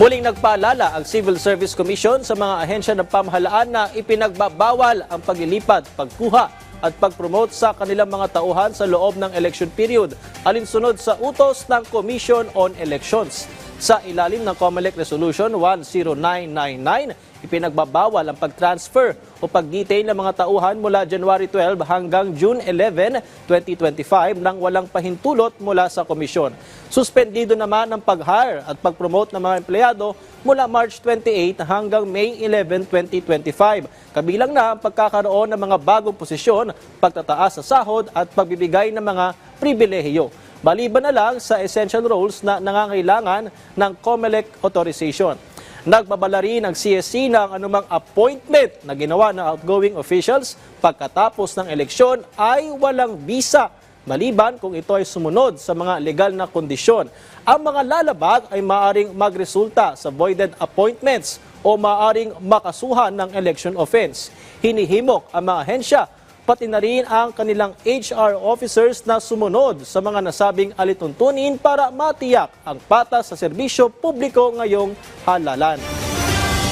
Muling nagpaalala ang Civil Service Commission sa mga ahensya ng pamahalaan na ipinagbabawal ang paglilipat, pagkuha at pag-promote sa kanilang mga tauhan sa loob ng election period, alinsunod sa utos ng Commission on Elections. Sa ilalim ng COMELEC Resolution 10999, ipinagbabawal ang pag-transfer o pag-detain ng mga tauhan mula January 12 hanggang June 11, 2025 nang walang pahintulot mula sa komisyon. Suspendido naman ang pag-hire at pag-promote ng mga empleyado mula March 28 hanggang May 11, 2025. Kabilang na ang pagkakaroon ng mga bagong posisyon, pagtataas sa sahod at pagbibigay ng mga pribilehiyo. Maliban na lang sa essential roles na nangangailangan ng COMELEC authorization. Nagbabala rin ang CSC ng anumang appointment na ginawa ng outgoing officials pagkatapos ng eleksyon ay walang visa, maliban kung ito ay sumunod sa mga legal na kondisyon. Ang mga lalabag ay maaaring magresulta sa voided appointments o maaaring makasuhan ng election offense. Hinihimok ang mga ahensya pati na rin ang kanilang HR officers na sumunod sa mga nasabing alituntunin para matiyak ang patas sa serbisyo publiko ngayong halalan.